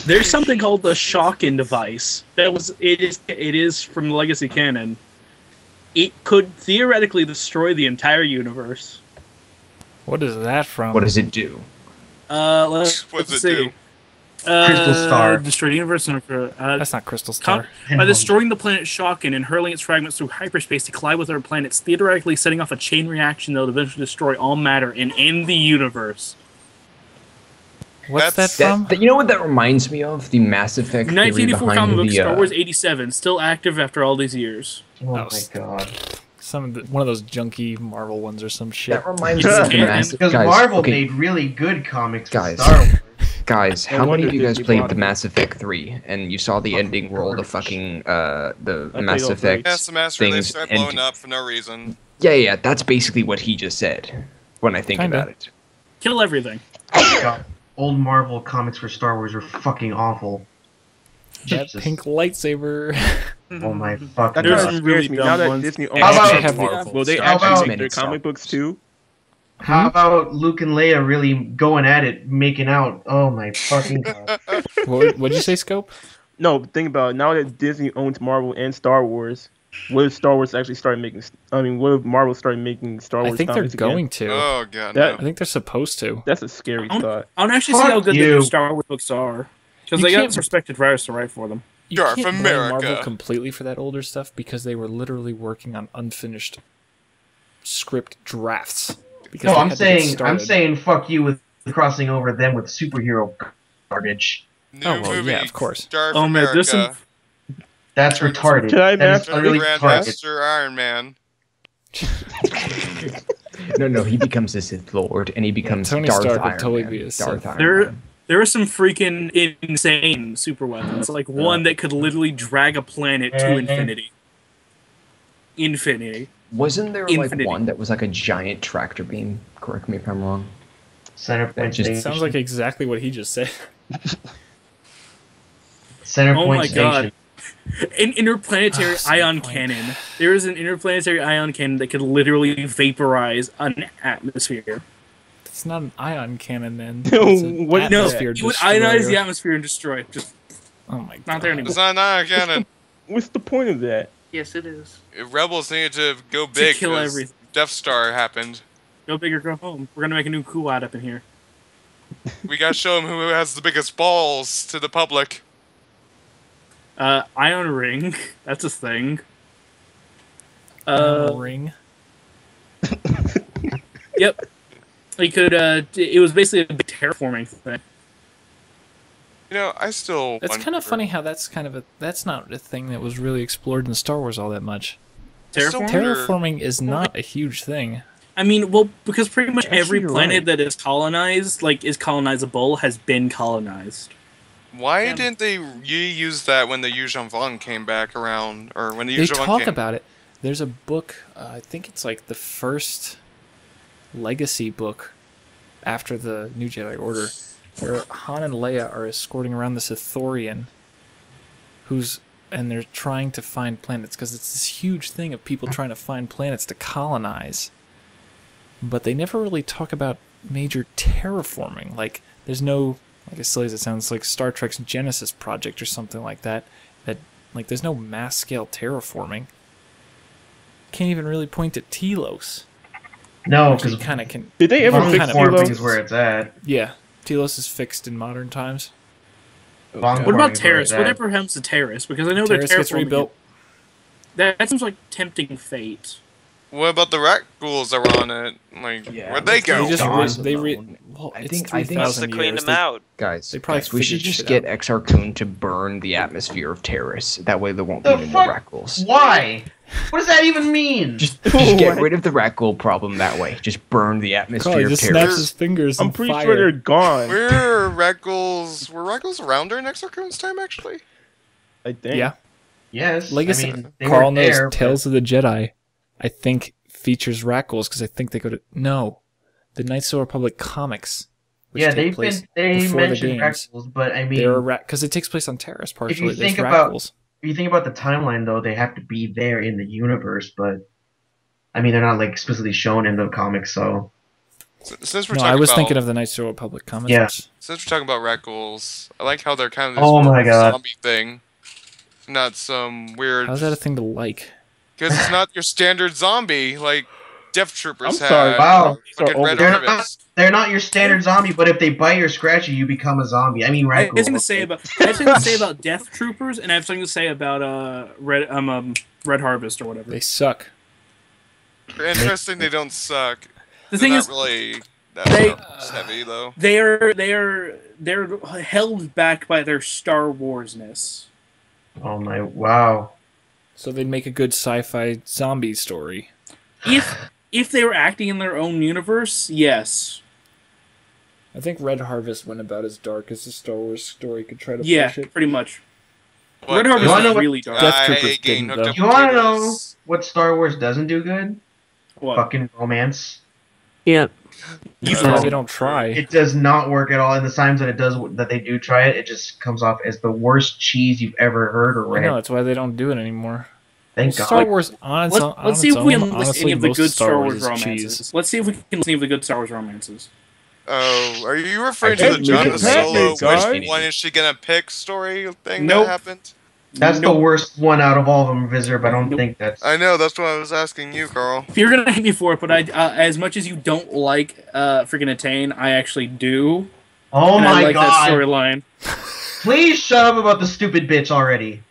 There's something called the Shocking device. It is from the Legacy canon. It could theoretically destroy the entire universe. What is that from? What does it do? Let's see. Crystal Star. Destroy the universe. That's not Crystal Star. By destroying the planet Shocking and hurling its fragments through hyperspace to collide with other planets, theoretically setting off a chain reaction that will eventually destroy all matter and end the universe. What's that from? You know what that reminds me of? The Mass Effect 1984 comic book, Star Wars the... 87, still active after all these years. Oh my god. One of those junky Marvel ones or some shit. That reminds me of the Mass Because Marvel made really good comics for Star Wars. Guys, how many of you guys played the Mass Effect 3 and you saw the ending world of fucking the Mass Effect Yes, the Master they start blowing up for no reason. Yeah, that's basically what he just said when I think about it. Kill everything. God, old Marvel comics for Star Wars are fucking awful. That pink lightsaber. Oh my fucking That god. really me. Now that Disney owns will they How actually about- make their comic books too? How about Luke and Leia really going at it, making out? Oh my fucking god. What'd you say, Scope? No, think about it. Now that Disney owns Marvel and Star Wars, what if Star Wars actually started making? I mean, what if Marvel started making Star Wars? I think they're comics going again? to. Oh god, That- I think they're supposed to. That's a scary thought. I don't actually see Fuck how good the you. new Star Wars books are. Because You they got can't- respected writers to write for them. You Darth can't blame America. Marvel completely for that older stuff because they were literally working on unfinished script drafts. Because No, they I'm had to get saying started. fuck you with crossing over them with superhero garbage. New Oh, well, movie, yeah, of course. Darth Oh, man, there's America. That's retarded. Jedi That is Master utterly retarded. Grandmaster Iron Man. No, he becomes a Sith Lord and he becomes Tony Darth Stark would Iron totally Man. be a Darth Sith. Iron There are some freaking insane super weapons. Like one that could literally drag a planet to infinity. Infinity. Wasn't there like Infinity. one that was like a giant tractor beam? Correct me if I'm wrong. Centerpoint just Station. Sounds like exactly what he just said. Centerpoint Oh my Station. god. An interplanetary ion cannon. There is an interplanetary ion cannon that could literally vaporize an atmosphere. It's not an ion cannon then. What- No, Atmosphere it would destroyer. ionize the atmosphere and destroy it. Just Oh my god. not there anymore. It's not an iron cannon. What's the point of that? Yes, it is. Rebels needed to go big. kill 'cause everything. Death Star happened. Go big or go home. We're gonna make a new Kuwait up in here. We gotta show him who has the biggest balls to the public. Ion ring. That's a thing. Ring. Yep. He could. It was basically a big terraforming thing. You know, I still. It's kind of funny how that's not a thing that was really explored in Star Wars all that much. Terraforming. Terraforming is not a huge thing. I mean, well, because pretty much every you're planet right. that is colonized, like is colonizable, has been colonized. Why didn't they reuse that when the Yuuzhan Vong came back around, or when the They Yuuzhan Vong talk came? about it. There's a book, I think it's like the first Legacy book after the New Jedi Order, where Han and Leia are escorting around this Ithorian, and they're trying to find planets, because it's this huge thing of people trying to find planets to colonize. But they never really talk about major terraforming. Like, there's no, like as silly as it sounds, like Star Trek's Genesis project or something like that, like, there's no mass-scale terraforming. Can't even really point at Telos. No, Which because you kind of can. Did they ever Vong fix kinda forming Telos? is where it's at. Yeah, Telos is fixed in modern times. Vong What forming about is where Terrace? it's at. Whatever happens to Terrace? Because I know they're Terrace gets terraforming. rebuilt. That seems like tempting fate. What about the rat ghouls that were on it? Like, Yeah, where'd they go? They just Gone. well, I it's think- 3,000 Wants to clean years. them out. Guys, They probably we should figured just shit get out. Exarchun to burn the atmosphere of Terrace. That way there won't be The any fuck? more rat ghouls. Why? What does that even mean? Just get rid of the rat ghoul problem that way. Just burn the Carl, atmosphere he of just snaps Terrace. his fingers I'm and pretty fire. sure they're gone. Were rat ghouls around during Exarchun's time, actually? I think. Yeah. Yes. Legacy. I mean, they Carl weren't knows there, Tales of the Jedi, I think, features rat ghouls because I think they go to... No. The Knights of the Republic comics. Which Yeah, take place they before the mentioned games. Rackles, but I mean, They're a rat... Because it takes place on Terrace, partially. There's think rat about- ghouls. if you think about the timeline, though, they have to be there in the universe, but I mean, they're not like explicitly shown in the comics, so Since we're No, talking I was about, thinking of the Knights of the Old Republic comics. Yeah. Since we're talking about rat ghouls, I like how they're kind of this Oh my God. zombie thing, not some weird. How's that a thing to like? Because it's not your standard zombie like Death Troopers I'm sorry. had. Wow. Fucking Red They're Harvest. they're not your standard zombie, but if they bite or scratch you, you become a zombie. I mean, I right? have something to say about Death Troopers, and I have something to say about Red Harvest or whatever. They suck. Interesting, they don't suck. The They're thing not is, really that heavy though. they're held back by their Star Warsness. Oh my! Wow. So they'd make a good sci-fi zombie story. If they were acting in their own universe, yes. I think Red Harvest went about as dark as the Star Wars story could try to push it. Pretty much. But, Red Harvest wanna is know really dark. Death Troopers didn't, though. You want to know what Star Wars doesn't do good? What? Fucking romance. Yeah. They don't try. It does not work at all. And the times that they do try it, it just comes off as the worst cheese you've ever heard or I read. know, that's why they don't do it anymore. Thank Star God. Wars on its own. Let's see if we can list honestly, any of the most good Star Wars is romances. cheese. Let's see if we can list any of the good Star Wars romances. Oh, are you referring I to the can't John make it Solo happen, which one is she gonna pick story thing Nope. that happened? That's the worst one out of all of them, Visitor, but I don't think that's... I know, that's what I was asking you, Carl. If you're gonna hate me for it, but I, as much as you don't like freaking Attain, I actually do. Oh And I my like that God. storyline. Please shut up about the stupid bitch already.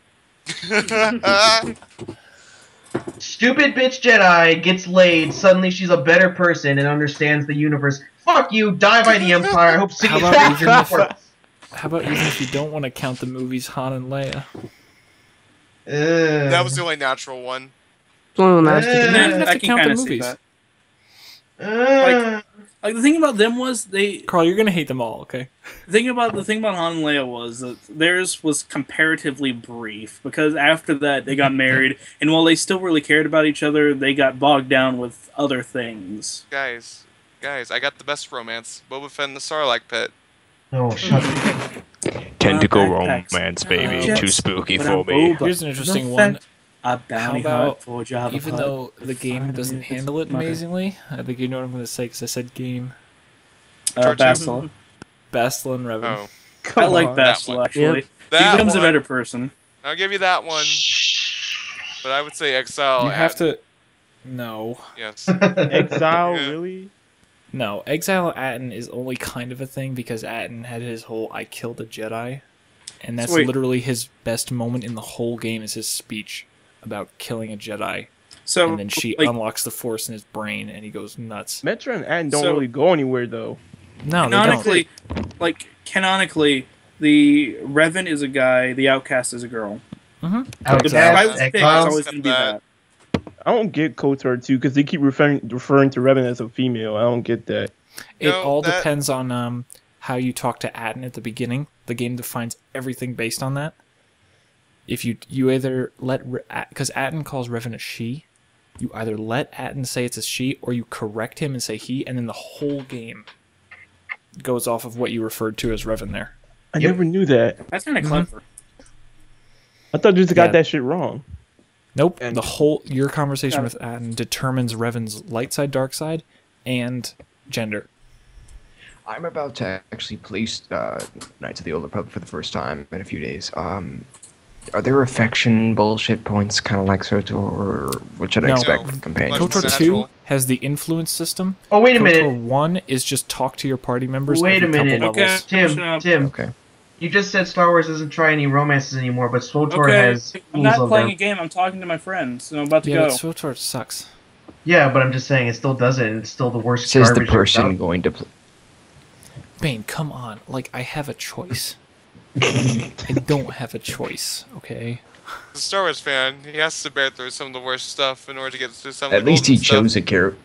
Stupid bitch Jedi gets laid, suddenly she's a better person and understands the universe. Fuck you, die by the Empire, I hope How City about even if, works. how about even if you don't want to count the movies Han and Leia? That was the only natural one. It's one of the master. You don't even have I to can count the kinda see movies. that. Like the thing about them was Carl, you're gonna hate them all, okay? the thing about Han and Leia was that theirs was comparatively brief because after that they got married, and while they still really cared about each other, they got bogged down with other things. Guys, I got the best romance. Boba Fett and the Sarlacc pit. Oh, shut up. Tentacle Backpacks. romance, baby. Yes, Too spooky but for I'm me. Boba. Here's an interesting The one. fact A bounty How about, hunt for Java Even Hutt. though the game doesn't handle it Okay. amazingly, I think you know what I'm gonna say because I said game. Bastila. Bastila and Revan. Oh, I like That Bastila one. actually. He that becomes a one. better person. I'll give you that one. But I would say Exile. You have to. No. Yes. Exile, Yeah. really? No, Exile Atten is only kind of a thing because Atten had his whole "I killed a Jedi," and that's So wait. literally his best moment in the whole game is his speech about killing a Jedi, So and then she like, unlocks the Force in his brain, and he goes nuts. Metro and Atten don't So- really go anywhere, though. No, they don't. canonically, the Revan is a guy, the Outcast is a girl. Mm-hmm. If I was Outcast, to pick, it's Exiles. always going to be that. I don't get KOTOR too because they keep referring to Revan as a female. I don't get that. It No, all that- depends on how you talk to Atten at the beginning. The game defines everything based on that. If you either let because Atten calls Revan a she, you either let Atten say it's a she or you correct him and say he, and then the whole game goes off of what you referred to as Revan there. I Yep. never knew that. That's kind of Mhm. clever. I thought you just got Yeah. that shit wrong. Nope. And- The whole your conversation Yeah. with Atten determines Revan's light side, dark side, and gender. I'm about to actually play Knights of the Old Republic for the first time in a few days. Are there affection bullshit points kind of like SOTOR, or what should I No. expect No. from companions? Much KOTOR natural. 2 has the influence system. Oh, wait a KOTOR minute. 1 is just talk to your party members Wait a every couple minute. Okay. levels. Tim, Okay. you just said Star Wars doesn't try any romances anymore, but SWTOR Okay, has I'm schools not of playing them. a game. I'm talking to my friends, so I'm about to Yeah, go. but SWTOR sucks. Yeah, but I'm just saying it still does it, and it's still the worst Says the garbage person out. going to play. Bane, come on. Like, I have a choice. I don't have a choice, okay? As a Star Wars fan, he has to bear through some of the worst stuff in order to get through some of At the least he golden stuff. chose a character.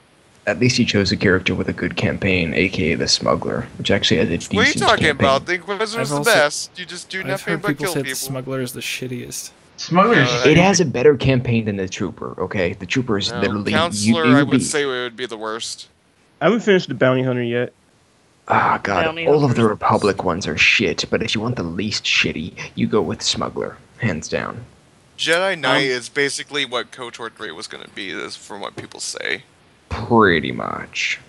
At least he chose a character with a good campaign, aka the Smuggler, which actually has a decent What are you talking campaign. about? The Inquisitor's I've the also- best. You just do I've nothing heard but people kill say people. the Smuggler is the shittiest. Smugglers. It has a better campaign than the Trooper. Okay, the Trooper is No, literally. Counselor, you I would be- say it would be the worst. I haven't finished the Bounty Hunter yet. Ah, God, Bounty all of Hunters the are Republic ones are shit, but if you want the least shitty, you go with Smuggler, hands down. Jedi Knight is basically what KOTOR 3 was going to be, is from what people say. Pretty much.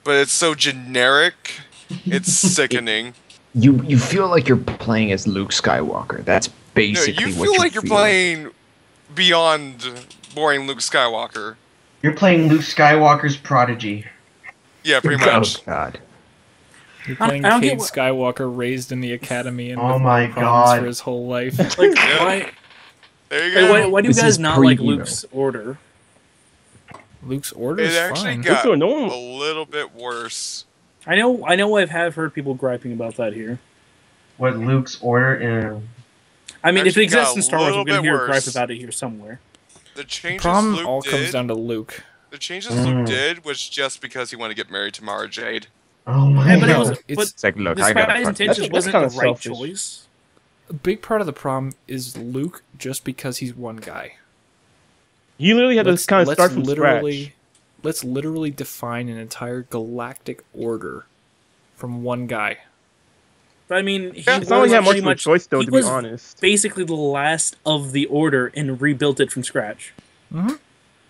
but it's so generic, it's sickening. You feel like you're playing as Luke Skywalker. That's No, basically you what feel you like you're feel. playing beyond boring Luke Skywalker. You're playing Luke Skywalker's prodigy. Yeah, pretty Oh much. God. You're playing I don't get Cade Skywalker, raised in the academy and Oh with my no problems God. for his whole life. Like, Yeah. why? There you Hey, go. why do you This guys is not like pre-Emo. Luke's order? Luke's order It is actually fine. got Luke's Order, a little bit worse. I know. I have heard people griping about that here. What Luke's order? I mean, if it Actually got exists in a Star Wars, little we're gonna bit hear a gripe worse. about it here somewhere. The The changes problem Luke all did, comes down to Luke. the changes Luke did was just because he wanted to get married to Mara Jade. Oh my Yeah, but it No, was. it's- But It's like, look, I despite got his a intentions, That's wasn't kinda the right selfish. choice. A big part of the problem is Luke just because he's one guy. You literally had to kind of start from literally, scratch. let's literally define an entire galactic order from one guy. But I mean, he Yeah, It's not like he had much pretty of a much choice, though, he to be was honest. basically the last of the order and rebuilt it from scratch.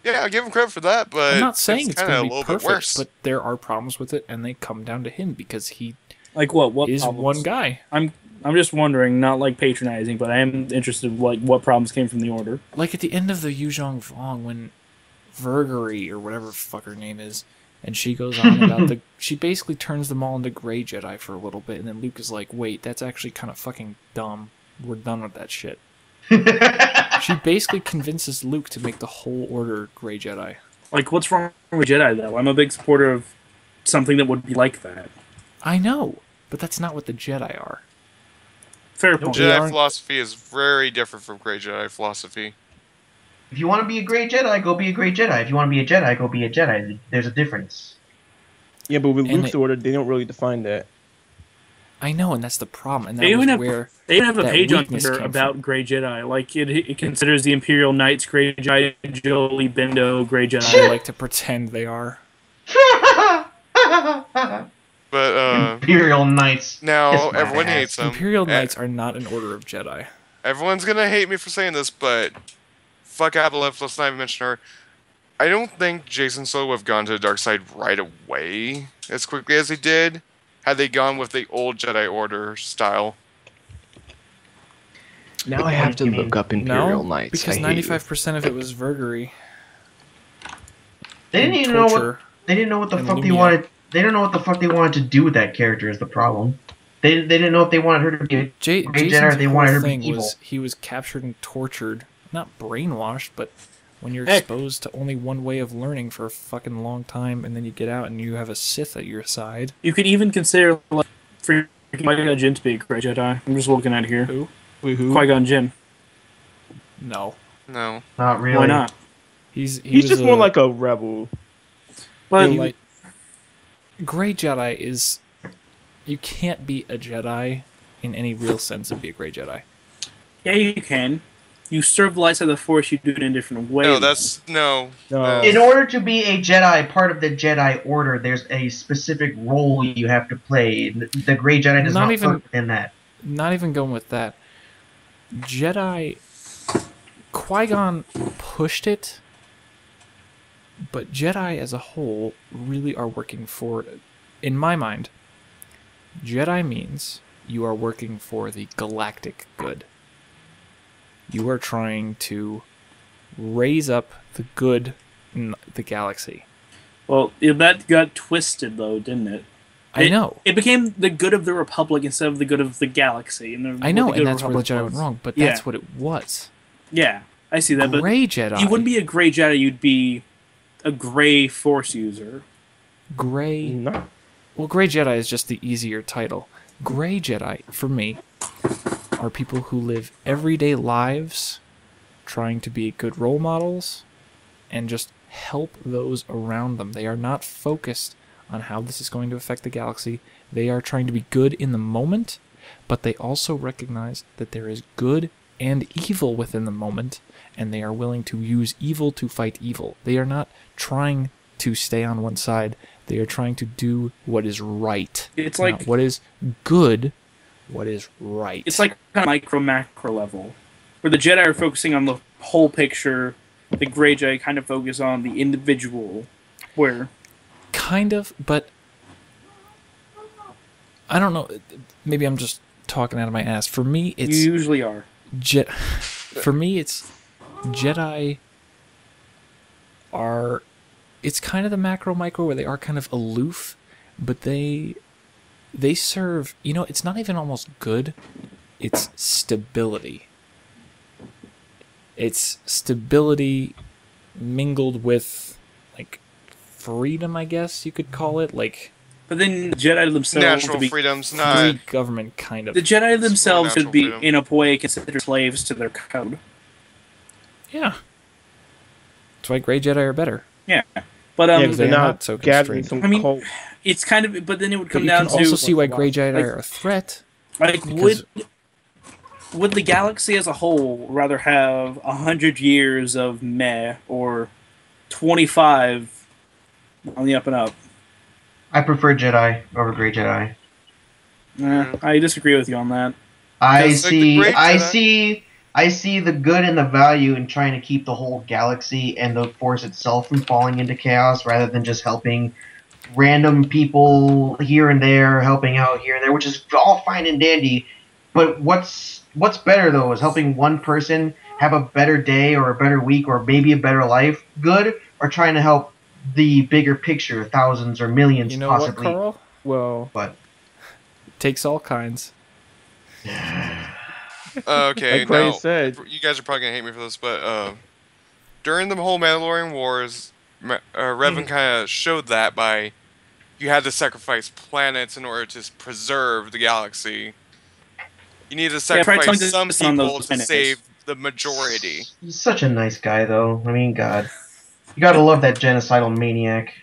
Yeah, I'll give him credit for that, but I'm not saying it's kind of going a to be little bit perfect, worse. but there are problems with it, and they come down to him because he Like what? What is problems? one guy. I'm just wondering, not like patronizing, but I am interested in like what problems came from the order. Like at the end of the Yuzhong Vong, when Vergery or whatever the fuck her name is, and she goes on about she basically turns them all into gray Jedi for a little bit, and then Luke is like, wait, that's actually kind of fucking dumb. We're done with that shit. She basically convinces Luke to make the whole order gray Jedi. Like, what's wrong with Jedi though? I'm a big supporter of something that would be like that. I know, but that's not what the Jedi are. Fair point. They Jedi aren't- philosophy is very different from Grey Jedi philosophy. If you want to be a great Jedi, go be a great Jedi. If you want to be a Jedi, go be a Jedi. There's a difference. Yeah, but with And Luke's it- order, they don't really define that. I know, and that's the problem. And that They even was have where they even have a that page on weakness here came about from. Grey Jedi. Like it considers the Imperial Knights Grey Jedi, Jolie Bindo Grey Jedi. I like to pretend they are. But Imperial Knights. now Kiss my everyone ass. hates them. Imperial Knights are not an order of Jedi. Everyone's gonna hate me for saying this, but fuck Adelith, let's not even mention her. I don't think Jason Solo would have gone to the dark side right away as quickly as he did, had they gone with the old Jedi Order style. Now I have to look up Imperial No, Knights. because I hate you. 95% of it was Vergery. They didn't and even know what. torture. They didn't know what the and fuck they Lumia. wanted. They don't know what the fuck they wanted to do with that character. Is the problem? They didn't know if they wanted her to be a great Jedi or Jason's they wanted her whole to be thing evil. was he was captured and tortured, not brainwashed, but when you're Heck. exposed to only one way of learning for a fucking long time, and then you get out and you have a Sith at your side. You could even consider like freaking Qui-Gon Jinn to be a Grey Jedi. I'm just looking at here. Who? Qui-Gon Jinn. No, No. Not really. Why not? he's He's just more like a rebel. But like Grey Jedi is. You can't be a Jedi in any real sense and be a Grey Jedi. yeah, you can. You serve the light side of the Force. You do it in a different way. No, that's no. No. In order to be a Jedi, part of the Jedi Order, there's a specific role you have to play. The Grey Jedi does Not not even- fit within that. Not even going with that. Jedi. Qui-Gon pushed it, but Jedi as a whole really are working for, in my mind, Jedi means you are working for the galactic good. You are trying to raise up the good in the galaxy. Well, that got twisted though, didn't it? I know. It became the good of the Republic instead of the good of the galaxy. And I know, what the and good of that's where the Republic Jedi went was. wrong, but Yeah. that's what it was. Yeah, I see that. But Grey Jedi. you wouldn't be a Grey Jedi. You'd be a Grey Force user. Grey. No. Well, Grey Jedi is just the easier title. Grey Jedi, for me, are people who live everyday lives trying to be good role models and just help those around them. They are not focused on how this is going to affect the galaxy. They are trying to be good in the moment, but they also recognize that there is good and evil within the moment, and they are willing to use evil to fight evil. They are not trying to stay on one side. They are trying to do what is right. It's like Not what is good, what is right. it's like kind of micro macro level, where the Jedi are focusing on the whole picture. The Grey Jedi kind of focus on the individual. Where kind of, but I don't know. Maybe I'm just talking out of my ass. For me, You it's usually are. For me, it's Jedi are. It's kind of the macro micro where they are kind of aloof, but they serve. It's not even almost good. It's stability. It's stability mingled with like freedom, I guess you could call it. Like, But then the Jedi themselves Natural to be freedom's free not. government kind of. the Jedi themselves natural should be freedom. in a way considered slaves to their code. Yeah. That's why Grey Jedi are better. Yeah, but Yeah, 'cause they're they're not not so gathering constrained. some I mean, cult. it's kind of. But then it would But come you down can to also see why Grey Jedi like- are a threat. Like, because- would the galaxy as a whole rather have 100 years of meh or 25 on the up and up? I prefer Jedi over Grey Jedi. I disagree with you on that. I Because, like, the Grey Jedi- I see the good and the value in trying to keep the whole galaxy and the Force itself from falling into chaos, rather than just helping random people here and there, helping out here and there, which is all fine and dandy. But what's better though is helping one person have a better day or a better week or maybe a better life, good, or trying to help the bigger picture, thousands or millions You know possibly. what, Carl? Well, But Takes all kinds. Okay, Like Gray now said. you guys are probably gonna hate me for this, but during the whole Mandalorian Wars, Revan kind of showed that by you had to sacrifice planets in order to preserve the galaxy. You need to Yeah, try sacrifice telling some us on those people to planets. save the majority. he's such a nice guy though. I mean, God. You gotta love that genocidal maniac.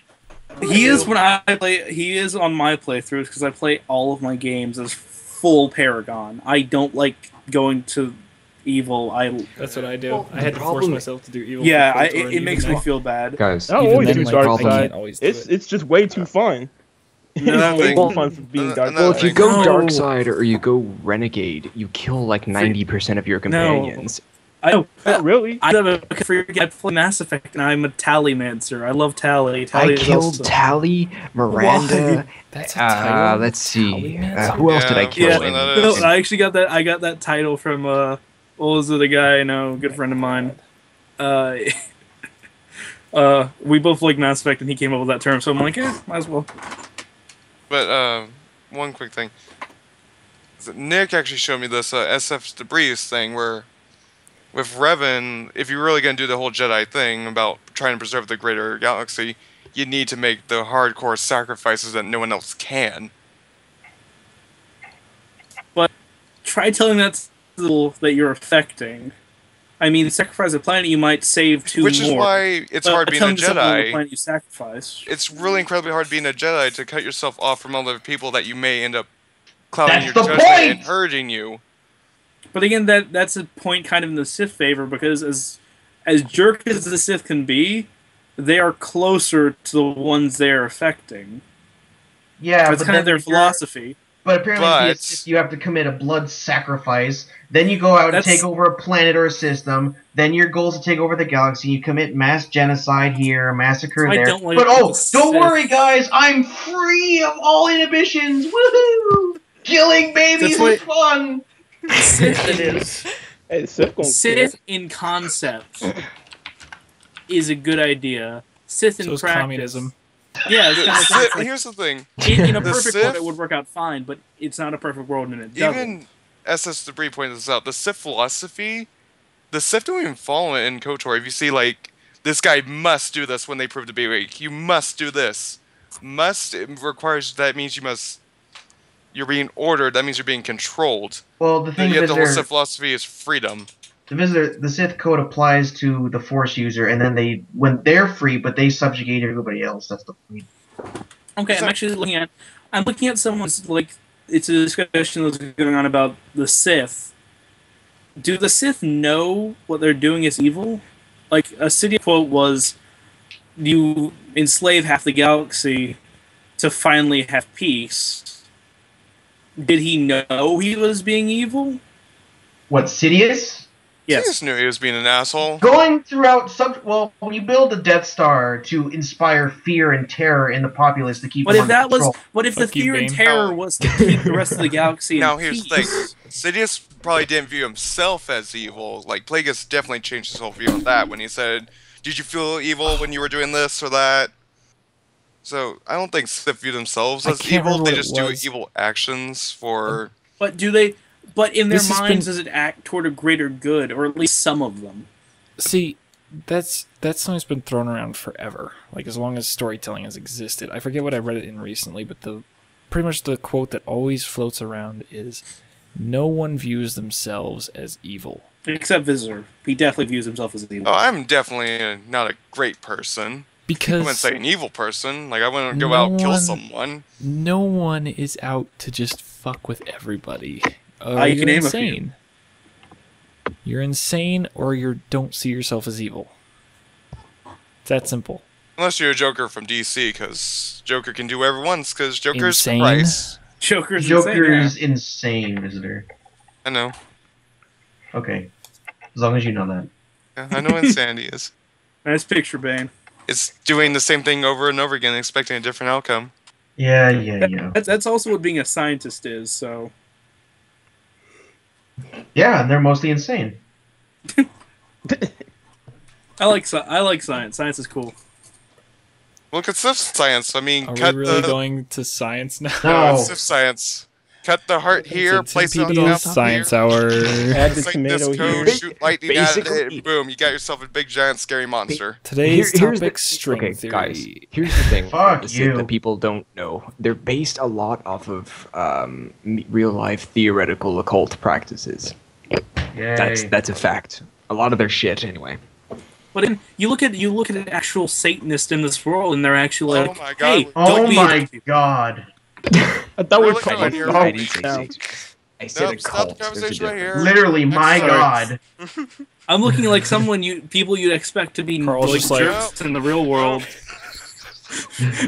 He is when I play. He is on my playthroughs because I play all of my games as full Paragon. I don't like going to evil. That's what I do. Well, I had the to force problem- myself to do evil. Yeah, for KOTOR, and it even makes me then- feel bad. Guys, I don't Even always then, do like, dark I problem- side. can't always do It's it. it's just way too fun. No, It's way well, too fun for being dark another well, if you side. go No. dark side or you go renegade, you kill like 90% of your companions. I Not really. I play Mass Effect and I'm a Tallymancer. I love Tally. I Tally is killed awesome. Tally, Miranda. That's a title. Let's see. Tallymancer? Who else did I Yeah, kill? Yeah, that in- is. no, I actually got that. I got that title from what was it? A guy I know, a good friend of mine. We both like Mass Effect, and he came up with that term. So I'm like, might as well. But one quick thing. Nick actually showed me this SF debris thing where with Revan, if you're really going to do the whole Jedi thing about trying to preserve the greater galaxy, you need to make the hardcore sacrifices that no one else can. Try telling that to people that you're affecting. I mean, sacrifice a planet, you might save two Which is more. why it's hard being a telling someone on the Jedi. planet you sacrifice. It's really incredibly hard being a Jedi to cut yourself off from other people that you may end up clouding That's your the judgment point! and hurting you. But again, that's a point kind of in the Sith favor because as jerk as the Sith can be, they are closer to the ones they're affecting. Yeah, That's but kind of then their you're- philosophy. But apparently, to be a But- Sith, you have to commit a blood sacrifice. Then you go out and That's- take over a planet or a system. Then your goal is to take over the galaxy. You commit mass genocide here, a massacre I there. don't like But the don't Sith. worry, guys. I'm free of all inhibitions. Woohoo! Killing babies That's is fun. Sith It in, is. Hey, Sith gonna care. Sith in concept is a good idea. Sith in So is practice. communism. Yeah, it's The kind of Sith- like, here's the thing. in a the perfect world Sith- it would work out fine, but it's not a perfect world and it doesn't. Even SS Debris pointed this out. The Sith philosophy, the Sith don't even follow it in KOTOR. If you see, like, this guy must do this when they prove to be weak. You must do this. Must it requires that means you're being ordered. That means you're being controlled. Well, the thing Yet is, the whole Sith philosophy is freedom. the Sith code applies to the Force user, and then when they're free, but they subjugate everybody else. That's the point. Okay, I'm looking at someone's, like, it's a discussion that's going on about the Sith. Do the Sith know what they're doing is evil? Like, a city quote was, you enslave half the galaxy to finally have peace. Did he know he was being evil? What, Sidious? He Yes. just knew he was being an asshole. Going throughout when you build the Death Star to inspire fear and terror in the populace to keep But them if under that was, control. what if the Fuck you, fear and Bane. terror No. was to keep the rest of the galaxy in Now, here's the thing. peace? Sidious probably didn't view himself as evil. Like, Plagueis definitely changed his whole view on that when he said, "Did you feel evil when you were doing this or that?" So, I don't think Sith view themselves I as can't evil. remember They what it just do was. evil actions for... But do they? But in their This has minds, been- does it act toward a greater good, or at least some of them? See, that's something's been thrown around forever. Like as long as storytelling has existed. I forget what I read it in recently, but pretty much the quote that always floats around is, "No one views themselves as evil." Except Visitor. He definitely views himself as evil. Oh, I'm definitely not a great person. I Because wouldn't say an evil person. Like, I wouldn't go No out and kill one- someone. no one is out to just fuck with everybody. Or You you're can name a few. insane. You're insane, or you don't see yourself as evil. It's that simple. Unless you're a Joker from DC, because Joker can do whatever he wants, because Joker's Insane? Christ. Joker's Joker's insane, insane, Visitor. I know. Okay. As long as you know that. Yeah, I know what insanity is. yeah. Nice picture, Bane. It's doing the same thing over and over again, expecting a different outcome. Yeah. That's also what being a scientist is. So Yeah, and they're mostly insane. I like science. Science is cool. Look at Sith science. I mean, Are we cut really the... going to science now? No, No. it's Sith science. Cut the heart here, It's a place it on the Timpedia map Science here. Hour. Add the Sync tomato this here. code, shoot lightning at it, Basically- and boom, you got yourself a big, giant, scary monster. Today's Here's topic, the, string okay, theory. guys. Here's the thing. Fuck the Sith you. that people don't know. They're based a lot off of real life theoretical occult practices. Yay. That's a fact. A lot of their shit, anyway. But you look at an actual Satanist in this world, and they're actually Oh like, my God. "Hey, Oh don't be my god. I thought we were Really? talking I about didn't Star I Wars didn't say now. Satan. I said Nope, a stop cult. the There's a conversation right difference. here. Literally, my Sorry. god. I'm looking like people you'd expect to be Carl's like just like- jerks in the real world."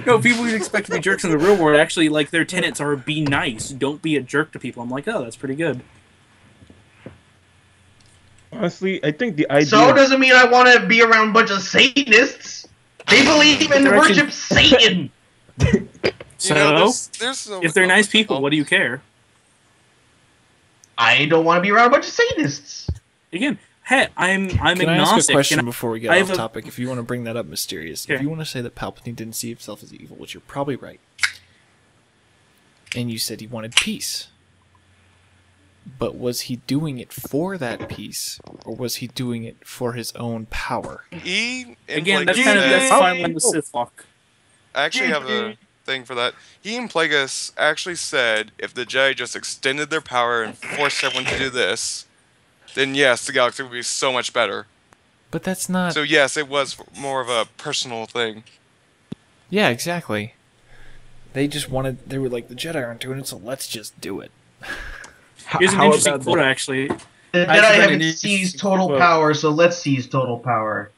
No, people you'd expect to be jerks in the real world actually like their tenets are be nice, don't be a jerk to people. I'm like, oh, that's pretty good. Honestly, I think the idea. So doesn't mean I want to be around a bunch of Satanists. They believe and They're actually- worship Satan. So, You know, there's no- if they're nice people, what do you care? I don't want to be around a bunch of Satanists. Again, hey, I'm Can I ask a agnostic. question and before we get I off have a- topic? If you want to bring that up, Mysterious. Okay. If you want to say that Palpatine didn't see himself as evil, which you're probably right, and you said he wanted peace, but was he doing it for that peace, or was he doing it for his own power? Again, that's kind of that's fine when the Sith walk. I actually have a thing for that. He and Plagueis actually said if the Jedi just extended their power and forced everyone to do this, then yes, the galaxy would be so much better. But that's not. So yes, it was more of a personal thing. Yeah, exactly. They just wanted. They were like, the Jedi aren't doing it, so let's just do it. Here's an How interesting about quote, that? actually. The I Jedi found an haven't interesting seized total quote. power, so let's seize total power.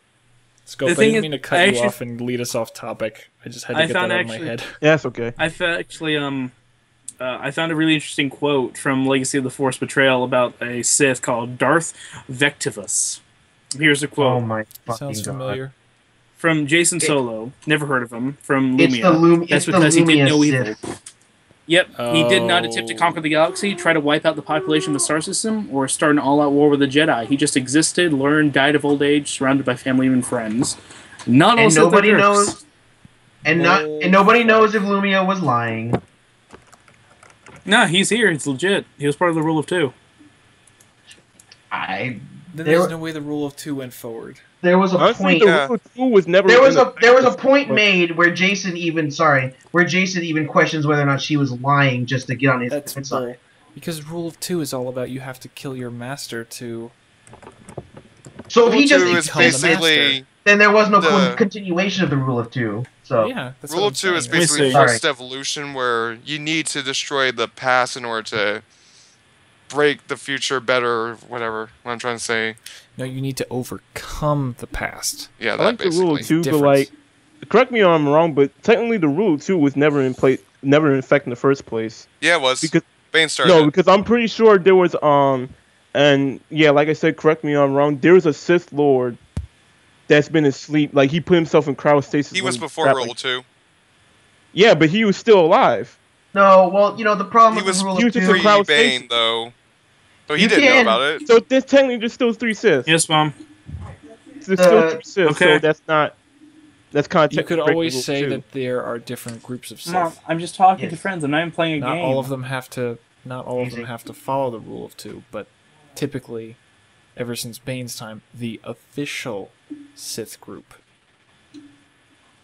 Scope, The I thing didn't is, mean to cut I you actually- off and lead us off topic. I just had to I get that found out of my actually- head. Yeah, that's okay. I actually I found a really interesting quote from Legacy of the Force Betrayal about a Sith called Darth Vectivus. Here's a quote Oh my fucking Sounds god. familiar. from Jason Solo. Never heard of him. From It's Lumia. the That's because he did no evil. Sith. Yep, he did not attempt to Oh. conquer the galaxy, try to wipe out the population of the star system, or start an all-out war with the Jedi. He just existed, learned, died of old age, surrounded by family and friends. Not all And Sith are nobody jerks. knows. And nobody knows if Lumia was lying. Nah, he's here. It's legit. He was part of the rule of two. Then There there's were- no way the rule of two went forward. There was a Honestly, point. the Yeah. rule of two was never. There was in a effect. point made where Jason even questions whether or not she was lying just to get on his That's good side. bull. Because rule of two is all about you have to kill your master to. So if he Rule just 2 is become the basically then there was no the- continuation of the rule of two. So Yeah, that's Rule what of I'm Two is saying. me basically see. forced evolution, where you need to destroy the past in order to break the future better, or whatever. What I'm trying to say. No, you need to overcome the past. Yeah, I that like the rule basically. of two, but Difference. like, correct me if I'm wrong, but technically the rule of two was never in place, never in effect in the first place. Yeah, it was. Because Bane started. no, it. because I'm pretty sure there was And yeah, like I said, correct me if I'm wrong. There was a Sith Lord that's been asleep. Like he put himself in cryostasis. He when was before trapped, Rule like- 2. Yeah, but he was still alive. No, well, the problem He with was the rule he of was just two, in cryo- pre-Bane, though. So he You didn't know can- about it. So there's technically just still 3 Sith. Yes, Mom. There's still 3 Sith. okay. So that's not. That's kind of. You could always say that there are different groups of Sith. Mom, I'm just talking Yes. to friends. I'm not even playing a Not game. all of them have to. Not all of Easy. them have to follow the rule of 2, but typically, ever since Bane's time, the official Sith group.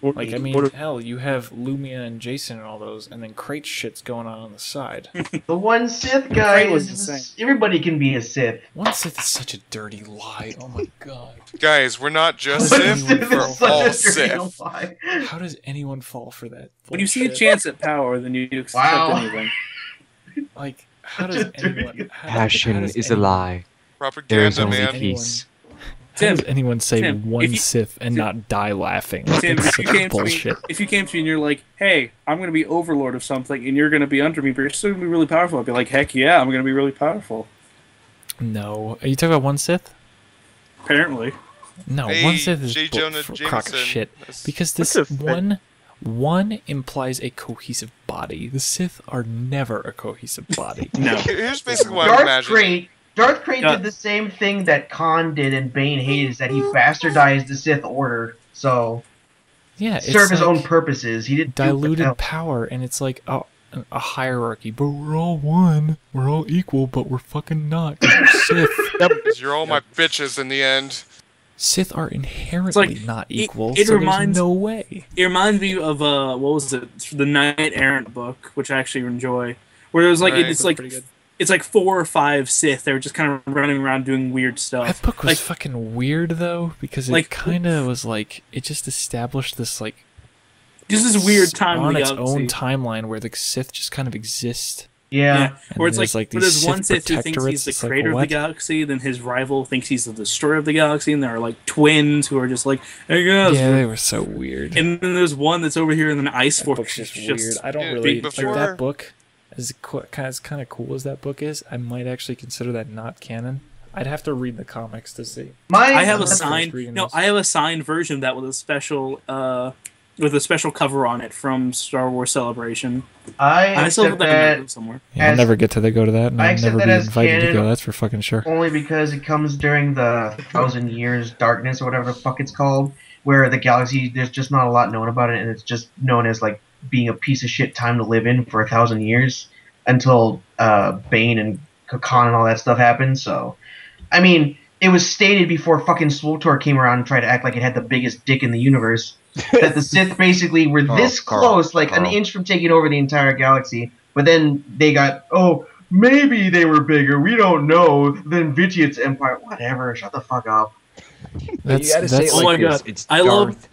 Like, I mean, hell, you have Lumia and Jason and all those, and then Krayt shit's going on the side. the one Sith guy Krayt was is the same. everybody can be a Sith. One Sith is such a dirty lie. Oh my god. Guys, we're not just One Sith, Sith we're is such all a dirty Sith. lie. How does anyone fall for that? When you see a bullshit? chance at power, then you accept Wow. anything. Like, how Such does a dirty- anyone? How Passion does is a anyone- lie. There is Propaganda, only man. peace. How does Tim, anyone say Tim, one if you- Sith and not die laughing? Like, Tim, it's if you such came to me, bullshit. and you're like, "Hey, I'm going to be overlord of something, and you're going to be under me, but you're still going to be really powerful," I'd be like, "Heck yeah, I'm going to be really powerful." No, are you talking about one Sith? Apparently, No, Hey, one Sith is J. bull- Jonah for crock of Jameson. shit. That's- Because this What's a- one implies a cohesive body. The Sith are never a cohesive body. no. Here's basically what I'm Darth imagining. Krayt Yeah. did the same thing that Khan did and Bane hated, is that he bastardized the Sith Order, so Yeah, it's serve his like own purposes. He didn't do what the diluted hell. power, and it's like a hierarchy. But we're all one. We're all equal, but we're fucking not. 'Cause we're Sith. You're all my bitches in the end. Sith are inherently like, not it- equal. it so reminds- there's no way. It reminds me of what was it? The Knight Errant book, which I actually enjoy. Where it was like Right. it's like Pretty good. it's like 4 or 5 Sith. They were just kind of running around doing weird stuff. That book was like, fucking weird though, because it like- kind of was like it just established this like just this weird time on in the its galaxy. own timeline where the Sith just kind of exist. Yeah. Yeah, where it's there's, like, like, where these there's one Sith Sith who thinks he's protectorates. the It's like, creator of the what? galaxy, then his rival thinks he's the destroyer of the galaxy, and there are like twins who are just like, hey guys. Yeah, they were so weird. And then there's one that's over here in an ice That force. book's just It's weird. I don't Yeah, really before- like that book. As kind of cool as that book is, I might actually consider that not canon. I'd have to read the comics to see. I have a First signed reading no, this. I have a signed version of that with a special cover on it from Star Wars Celebration. I still accept have that in my that room somewhere. Yeah, I'll As- never get to go to that, and I I'll accept never that be as invited to canon. go. That's for fucking sure. only because it comes during the 1,000 Years Darkness or whatever the fuck it's called, where the galaxy, there's just not a lot known about it, and it's just known as like being a piece of shit time to live in for 1,000 years until Bane and Khan and all that stuff happened. So, I mean, it was stated before fucking SWTOR came around and tried to act like it had the biggest dick in the universe that the Sith basically were this Carl, close, like an Carl. inch from taking over the entire galaxy. But then they got, oh, maybe they were bigger. We don't know. Then Vitiat's empire, whatever. Shut the fuck up. That's, you gotta say it Oh like my this. god! It's I love Darth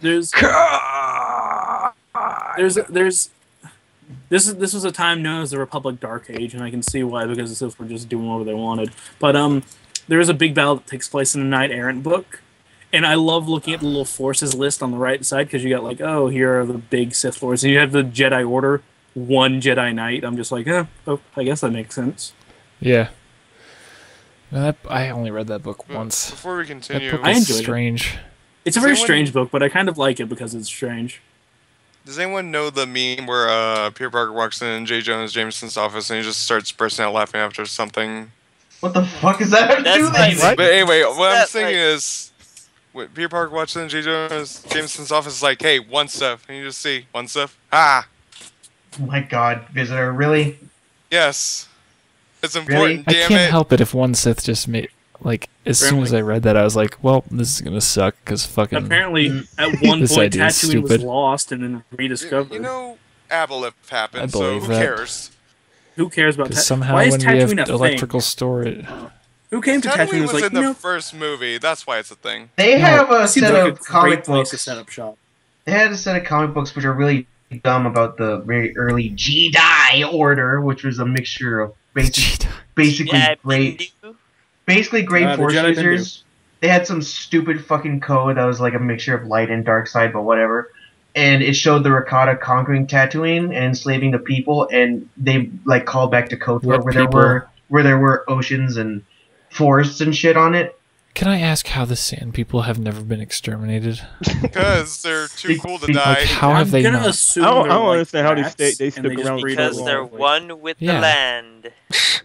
this was a time known as the Republic Dark Age, and I can see why, because the Sith were just doing whatever they wanted. But there is a big battle that takes place in the Knight Errant book, and I love looking at the little forces list on the right side, because you got like, oh, here are the big Sith lords, and you have the Jedi Order, 1 Jedi Knight. I'm just like, oh, I guess that makes sense. Yeah. No, I only read that book once. Before we That continue, book I was enjoyed it. strange. It's a Does very anyone- strange book, but I kind of like it because it's strange. does anyone know the meme where Peter Parker walks in J. Jonah Jameson's office and he just starts bursting out laughing after something? What the fuck is that? have to do That's with like- But anyway, what I'm That's saying like- is, when Peter Parker walks in J. Jonah Jameson's office is like, hey, one stuff, and you just see one stuff. Ah, Oh my god, Visitor, really? yes, it's Really? important. I Damn can't it. help it if one Sith just made like as soon as I read that I was like, well, this is gonna suck because fucking Apparently, at one This point, idea is Tatooine was stupid. lost and then rediscovered. You know, Aboleth I happened, so believe who that. cares? Who cares about because Tatooine? somehow Why is when we have Tatooine a electrical storage, thing? Who came to Tatooine Tatooine and was was like, in the first movie. That's why it's a thing. They have a it seems set like a of great comic place to books. set up shop. They had a set of comic books which are really dumb about the very early Jedi Order, which was a mixture of basically Yeah, great, Bindu. basically great the Force Jedi users. They had some stupid fucking code that was like a mixture of light and dark side, but whatever. And it showed the Rakata conquering Tatooine and enslaving the people, and they like called back to KOTOR What where people? there were oceans and forests and shit on it. Can I ask how the Sand People have never been exterminated? Because they're too cool to die. Like, how have they I'm gonna not? assume I don't they're, like, understand how they rats, stay- they and stick just around breed Because along, they're like- one with Yeah. the land.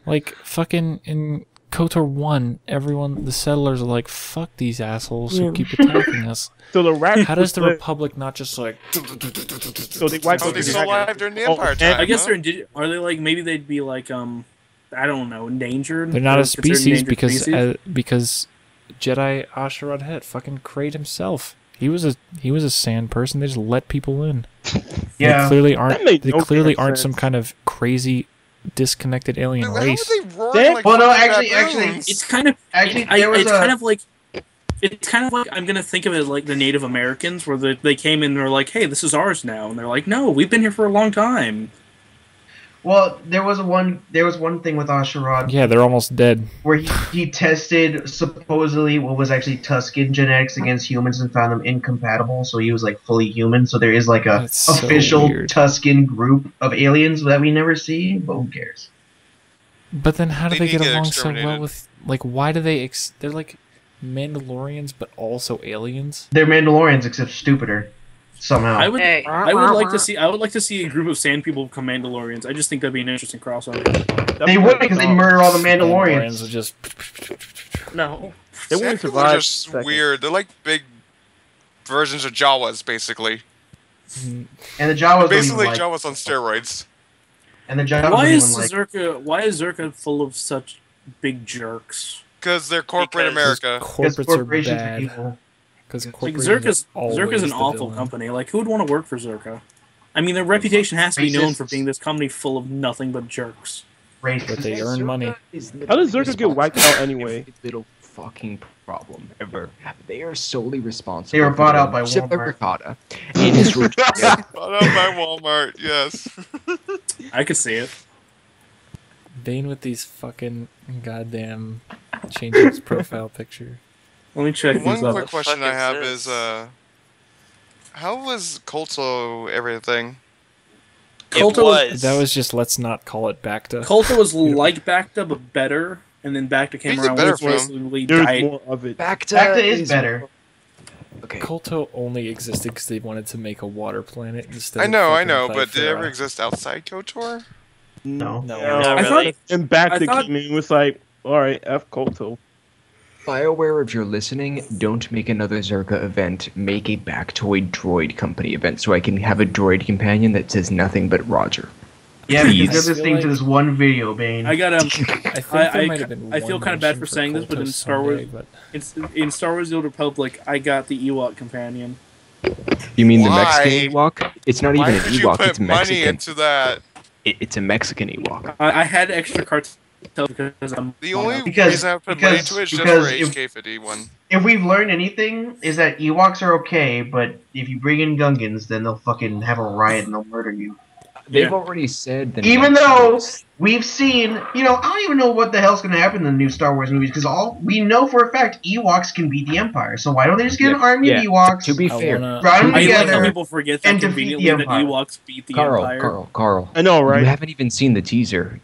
Like, fucking in KOTOR 1, everyone, the settlers are like, fuck these assholes who keep attacking us. So the rats. How does the would- Republic not just like... So they wiped Oh, out they the still dragon. alive during the Oh, Empire and- time. I guess huh? they're are they like maybe they'd be like I don't know, endangered. They're not Or a considered species endangered because Jedi Asherad Het, fucking Krayt himself. He was a sand person. They just let people in. Yeah. They clearly aren't. That made They no clearly damn aren't sense. some kind of crazy, disconnected alien How are race. they roaring like Well, no, fucking actually, baboons? It's kind of Actually, I, there was it's a kind of like I'm gonna think of it like the Native Americans, where they came in and they're like, "Hey, this is ours now," and they're like, "No, we've been here for a long time." well, there was one thing with Asherad Yeah, they're almost dead. where he tested supposedly what was actually Tusken genetics against humans and found them incompatible, so he was like fully human. So there is like a That's so official weird. Tusken group of aliens that we never see, but who cares? But then how do They they need get to get along so well exterminated. with like? Why do they? They're like Mandalorians, but also aliens. They're Mandalorians except stupider somehow. I would Hey. I would like to see a group of sand people become Mandalorians. I just think that'd be an interesting crossover. They would because they murder all the Mandalorians. Are just. No, They wouldn't Sand people survive are just second. weird. They're like big versions of Jawas, basically. And the Jawas don't even Basically, like. Jawas on steroids. And the Jawas why don't is even like. Zerka full of such big jerks? Because they're corporate Because- America. Because Corporates are corporations are bad. evil. Because Like corporations Zerka's an awful company. Like, who would want to work for Zerka? I mean, their reputation has to be known for Racists. being this company full of nothing but jerks. But Racist. they earn money. How does Zerka get wiped out anyway? Every little fucking problem ever. They are solely responsible. They were for bought the out by ship Walmart. ricotta and his yeah, Bought out by Walmart, yes. I could see it. Bane with these fucking goddamn changing his profile picture. Let me check One these up. quick question fuck I is have this? is, how was Colto everything? Kolto was. That was just let's not call it Bacta. Kolto was like Bacta, but better, and then Bacta came Makes it around better with for him. basically There's died. more of it. Bacta is better. Okay. Kolto only existed because they wanted to make a water planet instead. I of know, fucking but did it ever Thifera. exist outside KOTOR? No. No. Not I really. thought And back I to thought- came in was like, all right, F Kolto. BioWare, if you're listening, don't make another Zerka event. Make a Bactoid Droid Company event so I can have a droid companion that says nothing but Roger. Yeah, Please. because they're listening to this one video, Bane. I got I think I- there I- might have been I feel one kinda bad mention for saying this, but Kolto in Star Wars- someday, but in Star Wars: The Old Republic. I got the Ewok companion. You mean the Why? Mexican Ewok? It's not Why even an did you Ewok, put it's money Mexican. into that? It's a Mexican Ewok. I had extra cartel because I'm The only Because- reason I would put money because- into it is just because for if- HK51. If we've learned anything, is that Ewoks are okay, but if you bring in Gungans, then they'll fucking have a riot and they'll murder you. They've Yeah. already said that. Even though we've seen, I don't even know what the hell's going to happen in the new Star Wars movies, because all we know for a fact Ewoks can beat the Empire. So why don't they just get an army of Ewoks, To be I fair, wanna- ride them I like how together? people forget that and defeat conveniently the that Empire. Ewoks beat the Empire. Carl. I know, right? You haven't even seen the teaser.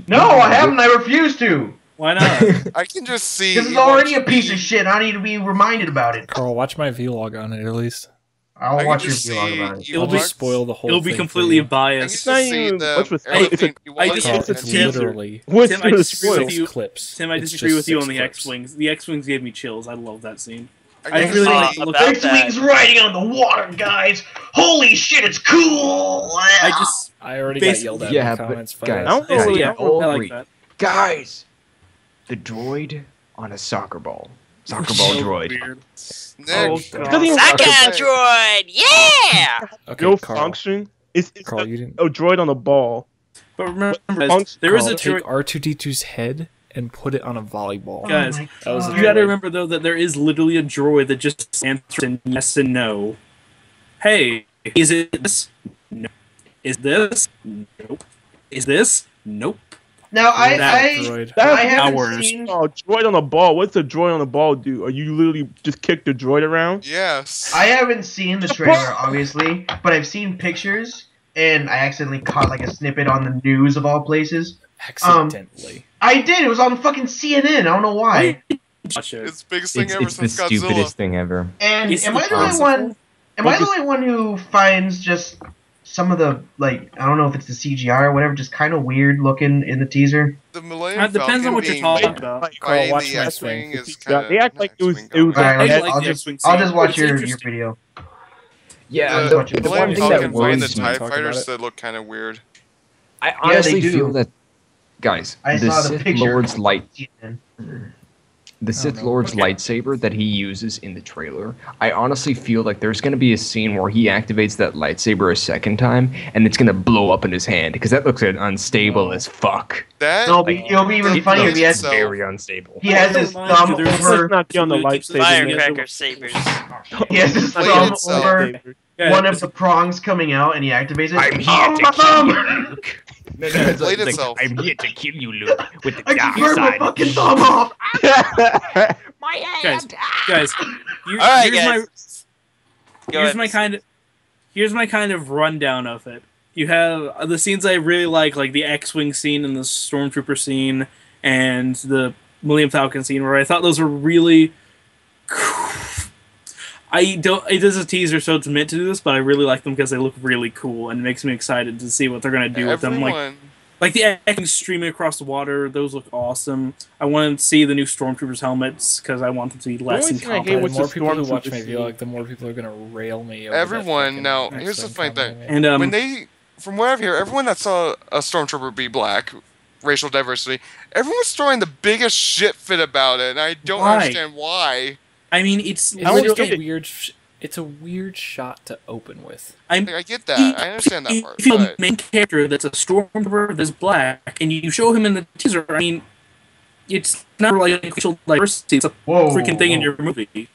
No, I haven't. I refuse to. Why not? I can just see. This is Ewoks already a piece of beat- shit. I need to be reminded about it. Carl, watch my vlog on it at least. I'll I watch can your just vlog see about it. It'll I'll be- just spoil the whole It'll thing. be for completely you. I can biased. just not see even the much with- everything it's a- Ewoks I just- Carl, and it's Tim- literally What's Tim, I gonna disagree with spoil? you. clips. Tim, I It's disagree just with you 6 on the clips. X-wings. The X-wings gave me chills. I love that scene. I I can really see- like to look. about X-Wings riding on the water, guys! Holy shit, it's cool! I already Basi- got yelled at Yeah, in the but comments. by guys, I don't know Yeah, really- yeah, all I like agree. that. Guys, the droid on a soccer ball. Soccer ball So droid. weird. Nick, Oh, God. God. Second droid! Yeah! Okay, No Carl. function. It's Carl, a, you didn't. a droid on a ball. But remember, Function- there is Carl, a take droid. R2D2's head and put it on a volleyball. Guys, my that was a God. You got to droid. remember though that there is literally a droid that just answers in yes and no. Hey, is it this? No. Is this? Nope. Is this? Nope. Now, That I droid. That's I haven't hours. seen... Oh, droid on a ball. What's a droid on a ball do? Are you literally just kick the droid around? Yes. I haven't seen the trailer, obviously, but I've seen pictures, and I accidentally caught like a snippet on the news of all places. Accidentally. I did. It was on fucking CNN. I don't know why. Watch it. It's the biggest thing ever It's the since Godzilla. stupidest thing ever. And It's am I the only possible. one? Am I the only one who finds just some of the like I don't know if it's the CGI or whatever, just kind of weird looking in the teaser? The Millennium It depends on Falcon what you're being talking like, about. Carl, fighting watch the my X-wing thing. is kind of. They act like it was. I Alright, like I'll the just X-Wing I'll scene. just watch It's your interesting. video. Yeah, Yeah, the the The one Millennium thing that Falcon fighting the worries me. TIE Talk fighters about it. that look kind of weird. I honestly do. feel that, guys, I the saw the Sith picture. Lord's CNN. The Sith no. Lord's Okay. lightsaber that he uses in the trailer, I honestly feel like there's going to be a scene where he activates that lightsaber a second time, and it's going to blow up in his hand, because that looks unstable as fuck. That It'll be even the funnier if blade he has itself- Very unstable. he has his Remind you, thumb there's- over. Let's not get on the Somebody keeps lightsaber. Firecracker sabers. He has his Blade thumb itself. over Yeah, one of the prongs coming out, and he activates it. I'm here Oh, to my kill thumb! you, Luke. No, it's Blade like, itself. I'm here to kill you, Luke, with the I dark can burn my side. fucking thumb off. guys, Alright, here's my guys. Go ahead. here's my kind of rundown of it. You have the scenes I really like the X-wing scene and the stormtrooper scene and the Millennium Falcon scene, where I thought those were really. It is a teaser, so it's meant to do this, but I really like them because they look really cool and it makes me excited to see what they're gonna do with them. Like the X streaming across the water, those look awesome. I want to see the new Stormtroopers helmets because I want them to be less only thing I hate incompetent. was The more the people who watch Stormtrooper my scene. video, the more people are gonna rail me. Over that Everyone, fucking now, X-Wing here's the funny comment thing. I made. And when they, from what I've heard, everyone that saw a stormtrooper be black, racial diversity, everyone's throwing the biggest shit fit about it, and I don't Why? understand why. I mean, it's It's I don't just get a it. weird. It's a weird shot to open with. I'm. Like, I get that, I understand that part, If you have a but main character that's a stormtrooper that's black, and you show him in the teaser, I mean, it's not like racial diversity. It's a Whoa, freaking thing in whoa. your movie.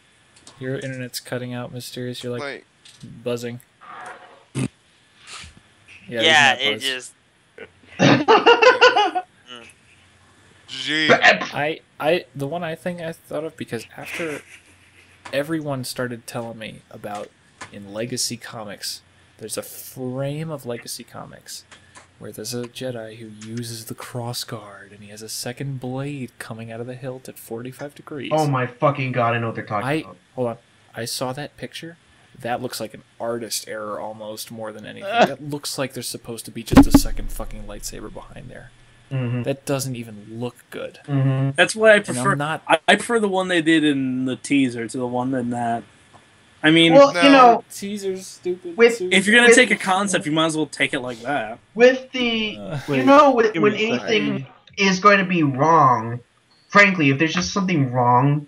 Your internet's cutting out, Mysterious. You're like buzzing. Yeah, there's it not buzz. just. gee, The one thing I thought of, because after everyone started telling me about in Legacy Comics, there's a frame of Legacy Comics where there's a Jedi who uses the cross guard and he has a second blade coming out of the hilt at 45 degrees. Oh my fucking god! I know what they're talking about. Hold on. I saw that picture. That looks like an artist error almost more than anything. That looks like there's supposed to be just a second fucking lightsaber behind there. Mm-hmm. That doesn't even look good. Mm-hmm. That's why I And prefer. I'm not. I prefer the one they did in the teaser to the one in that. I mean, Well, No. you know, Teaser's stupid. With- if you're gonna take a concept, you might as well take it like that. with the Wait, you know, give when me a second. anything is going to be wrong, frankly, if there's just something wrong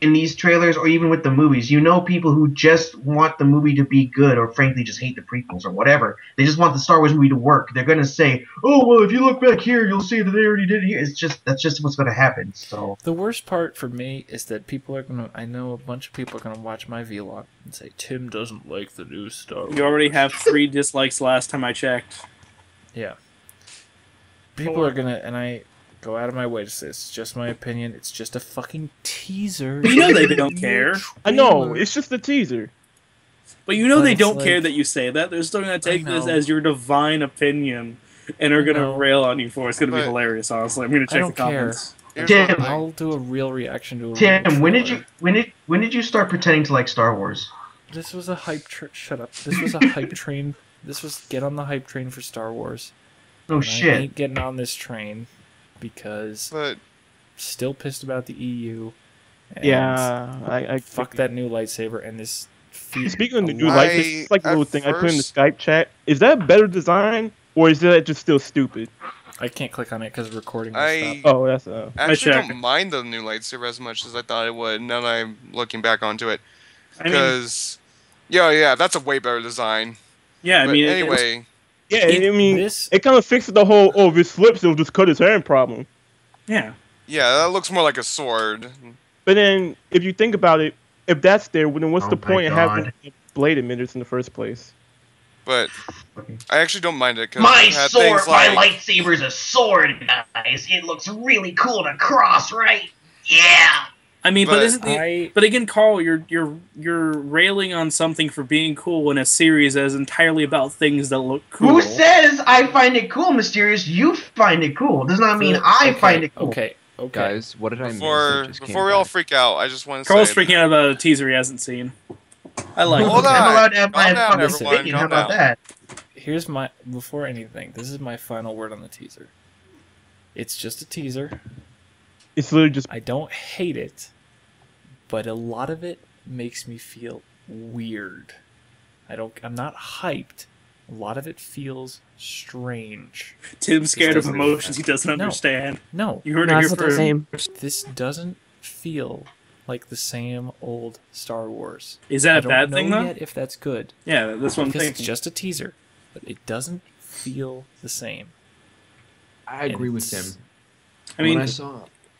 in these trailers or even with the movies, you know, people who just want the movie to be good or frankly just hate the prequels or whatever, they just want the Star Wars movie to work. They're going to say, oh, well, if you look back here, you'll see that they already did it here. That's just what's going to happen. So The worst part for me is that people are gonna. I know a bunch of people are gonna watch my vlog and say Tim doesn't like the new Star Wars. You already have 3 dislikes last time I checked. Yeah. People are gonna, and I go out of my way to say it's just my opinion. It's just a fucking teaser. But you know they don't care. I know, it's just a teaser. But you know But they it's don't like- care that you say that. They're still gonna take this know. as your divine opinion, and are I gonna know. rail on you for it. It's gonna be But- hilarious. Honestly, I'm gonna I check don't the comments. here's Tim. the thing. I'll do a real reaction to a Tim, real when did trailer. you when did you start pretending to like Star Wars? This was a hype. Shut up. This was a hype train. This was get on the hype train for Star Wars. No And I shit. ain't getting on this train because But still pissed about the EU. And Yeah, I fuck that new lightsaber and this. Speaking of the new I- light, this is like a at little thing I put in the first- Skype chat. Is that better design or is that just still stupid? I can't click on it because recording will I stop. Oh, that's actually checked. don't mind the new lightsaber as much as I thought I would, now that I'm looking back onto it. I mean, Because, yeah, that's a way better design. yeah. I But mean, anyway, yeah. I mean, This it kind of fixes the whole if it slips, it'll just cut his hand problem. yeah. yeah, that looks more like a sword. But then, if you think about it, if that's there, then what's Oh the my point of having God. blade emitters in the first place? But Okay. I actually don't mind it because My it had sword, things like my lightsaber's a sword, guys. It looks really cool to cross, right? Yeah. I mean, but But isn't the, but again, Carl, you're railing on something for being cool in a series that is entirely about things that look cool. Who says I find it cool, Mysterious? You find it cool. Does not mean I find it cool. Okay. Guys, what did I miss? Before we all freak out, I just want to Carl's say freaking out about a teaser he hasn't seen. I like Hold it. on. I'm allowed to have Calm my down, fucking everyone. opinion. How Calm about down. that? Here's my before anything. This is my final word on the teaser. It's just a teaser. It's literally just I don't hate it, but a lot of it makes me feel weird. I'm not hyped. A lot of it feels strange. Tim's scared of doesn't- emotions he doesn't No. understand. No, You heard No, it it's here not the first. same. this doesn't feel like the same old Star Wars. Is that I a don't bad know thing, though? yet if that's good. Yeah, that's what I'm Because thinking. it's just a teaser, but it doesn't feel the same. I agree with It's- Tim. I mean,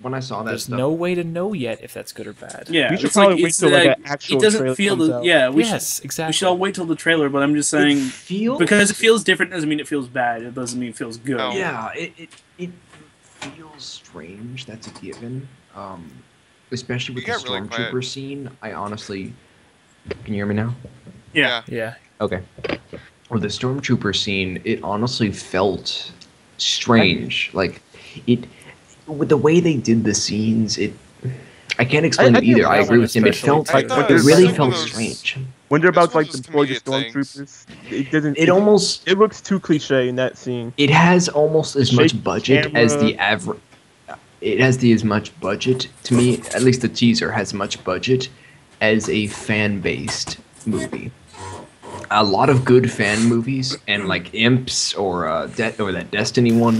when I saw that There's stuff, no way to know yet if that's good or bad. yeah, We should it's like probably wait it's till, like, like, an actual it doesn't trailer feel comes the out. yeah. Yes, We exactly. should all wait till the trailer. But I'm just saying it feels because it feels different doesn't mean it feels bad. It doesn't mean it feels good. No. Yeah, it feels strange. That's a given. Especially with You the got really quiet. stormtrooper scene. I honestly, can you hear me now? Yeah. Yeah. Okay. With the stormtrooper scene, it honestly felt strange. Like it, with the way they did the scenes, I can't explain I it either. think I that agree one with him. It especially felt too. like I thought it it was really like one felt of those- strange. when they're about This to like was just deploy the immediate things. stormtroopers, it doesn't. It almost It looks too cliche in that scene. it has almost as much Shaky budget as the camera. average. It has as much budget to me. At least the teaser has much budget as a fan-based movie. A lot of good fan movies and like Imps or that Destiny one.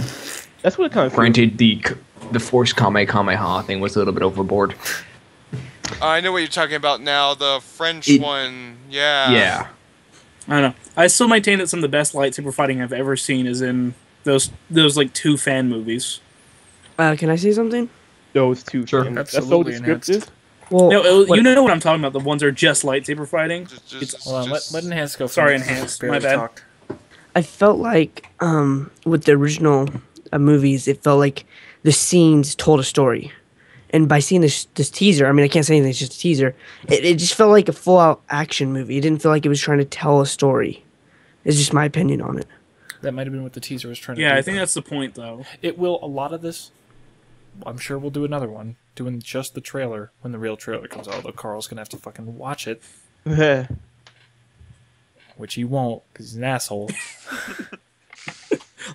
That's what it kind of. Granted, the Force Kamehameha thing was a little bit overboard. I know what you're talking about now. The French It- one. Yeah. Yeah. I don't know. I still maintain that some of the best lightsaber fighting I've ever seen is in those like two fan movies. Can I say something? Those two. Sure. and that's so Absolutely descriptive. Well, No, what- you know what I'm talking about. The ones that are just lightsaber fighting. Hold on, let Enhance go. Sorry, first. Enhance, Barely my bad. talked. I felt like with the original movies, it felt like the scenes told a story. And by seeing this teaser, I mean, I can't say anything, it's just a teaser. It just felt like a full-out action movie. It didn't feel like it was trying to tell a story. It's just my opinion on it. That might have been what the teaser was trying to do. Yeah, I think that's the point, though. It will, a lot of this, I'm sure we'll do another one, doing just the trailer when the real trailer comes out, although Carl's going to have to fucking watch it, Yeah. which he won't, because he's an asshole.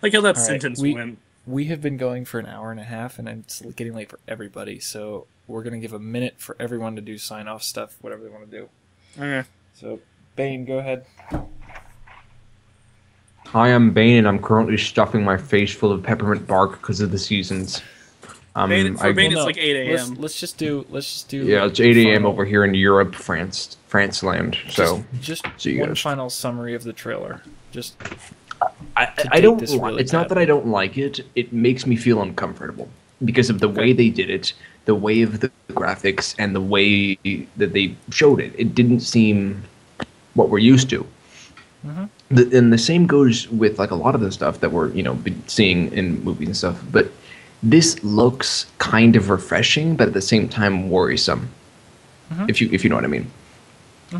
Like how that All right, sentence we- went. We have been going for an hour and a half, and it's getting late for everybody, so we're going to give a minute for everyone to do sign-off stuff, whatever they want to do. Okay. So, Bane, go ahead. Hi, I'm Bane, and I'm currently stuffing my face full of peppermint bark because of the seasons. Bane, for Bane, Well, it's like 8 a.m. Let's just do. Yeah, it's 8 a.m. final- over here in Europe, France land. So just see you one guys. final summary of the trailer. Just I date don't. this really It's not bad. that I don't like it. It makes me feel uncomfortable because of the way they did it, the way of the graphics, and the way that they showed it. It didn't seem what we're used to. And the same goes with like a lot of the stuff that we're been seeing in movies and stuff. But this looks kind of refreshing, but at the same time worrisome. If you know what I mean.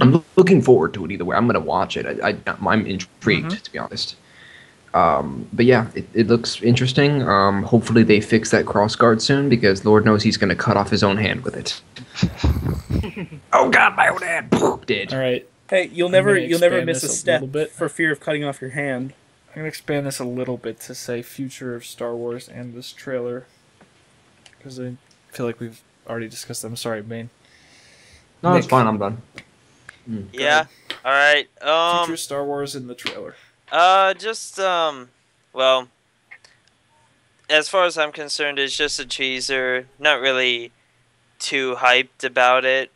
I'm looking forward to it either way. I'm gonna watch it. I'm intrigued to be honest. But yeah, it looks interesting. Hopefully they fix that crossguard soon because Lord knows he's gonna cut off his own hand with it. Oh God, my own hand! Dead. all right. Hey, you'll gonna never expand miss a this a step little bit. for fear of cutting off your hand. I'm gonna expand this a little bit to say future of Star Wars and this trailer because I feel like we've already discussed them. Sorry, Bane. No, it's Nick. fine. I'm done. Yeah. All right. Future Star Wars in the trailer. Well, as far as I'm concerned, it's just a teaser. Not really too hyped about it,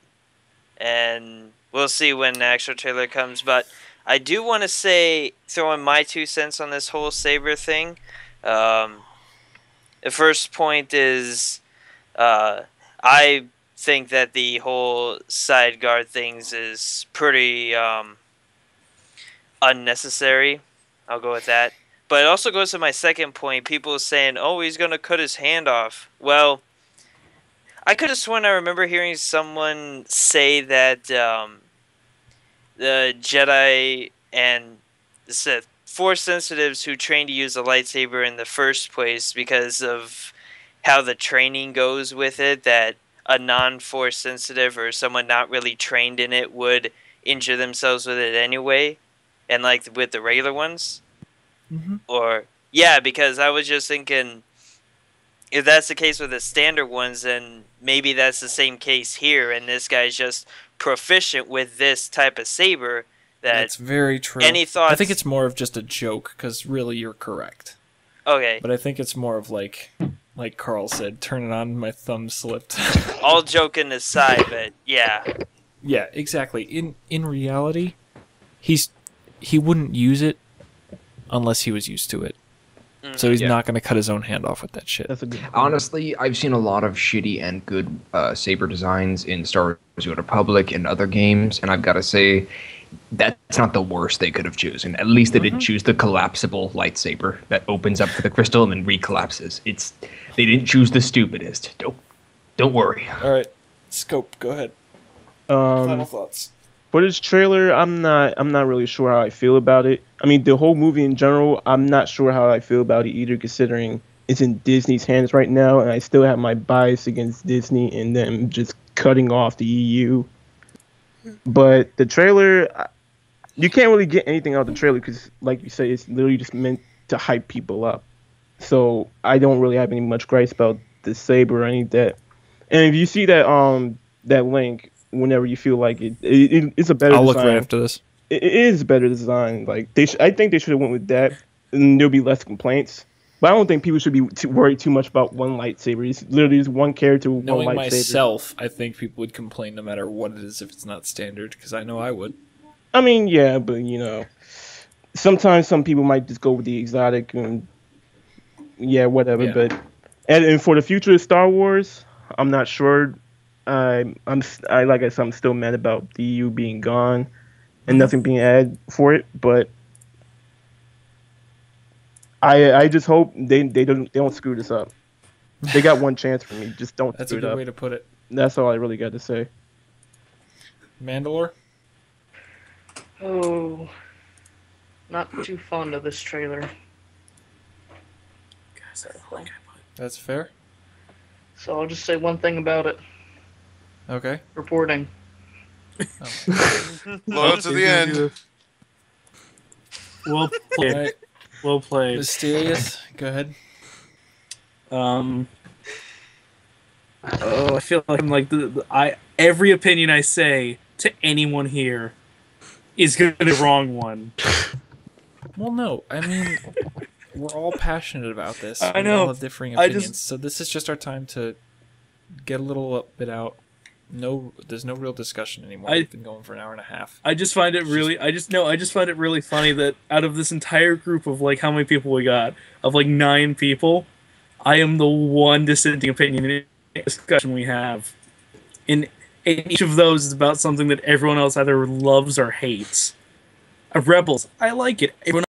and we'll see when the actual trailer comes. But I do want to say, throw in my 2 cents on this whole saber thing. The first point is, I think that the whole side guard things is pretty unnecessary. I'll go with that. But it also goes to my second point. People saying, "Oh, he's gonna cut his hand off." Well, I could have sworn I remember hearing someone say that the Jedi and the Sith Force sensitives who train to use a lightsaber in the first place because of how the training goes with it, that a non-Force sensitive or someone not really trained in it would injure themselves with it anyway, and like with the regular ones. Mm-hmm. Or yeah, because I was just thinking, if that's the case with the standard ones, then maybe that's the same case here, and this guy's just proficient with this type of saber. That's very true. Any thoughts? I think it's more of just a joke, because really you're correct. Okay. But I think it's more of like Carl said, turn it on, my thumb slipped. All joking aside, but yeah. Yeah, exactly. In reality, he wouldn't use it unless he was used to it. So he's not going to cut his own hand off with that shit. That's a good point. Honestly, I've seen a lot of shitty and good saber designs in Star Wars: The Old Republic and other games, and I've got to say, that's not the worst they could have chosen. At least they didn't choose the collapsible lightsaber that opens up for the crystal and then recollapses. They didn't choose the stupidest. Don't worry. All right, Scope, go ahead. Final thoughts. For this trailer, I'm not really sure how I feel about it. I mean, the whole movie in general, I'm not sure how I feel about it either, considering it's in Disney's hands right now, and I still have my bias against Disney and them just cutting off the EU. But the trailer, you can't really get anything out of the trailer because, like you say, it's literally just meant to hype people up. So I don't really have any much gripes about the saber or any of that. And if you see that that link, whenever you feel like it's a better. I'll design. look right after this. It is better design. Like I think they should have went with that, and there'll be less complaints. But I don't think people should be worried too much about one lightsaber. It's literally just one character with Knowing one lightsaber. myself, I think people would complain no matter what it is if it's not standard, because I know I would. I mean, yeah, but you know, sometimes some people might just go with the exotic and yeah, whatever. Yeah. But and for the future of Star Wars, I'm not sure. Like I said, I'm still mad about the EU being gone and nothing being added for it. But I just hope they don't screw this up. They got one chance for me. Just don't That's a screw it good up. way to put it. That's all I really got to say. Mandalore? Oh, not too fond of this trailer. That's fair. So I'll just say one thing about it. Okay. Reporting. Loyal to the end. Well played. All right. Well played. Mysterious, go ahead. Oh, I feel like I'm like every opinion I say to anyone here is gonna be the wrong one. Well, no, I mean, we're all passionate about this. I We know. all have differing opinions, so this is just our time to get a little bit out. No, there's no real discussion anymore. We've been going for an hour and a half. I just find it really. I just find it really funny that out of this entire group of like how many people we got of like 9 people, I am the one dissenting opinion in any discussion we have. And each of those is about something that everyone else either loves or hates. Rebels, I like it. Everyone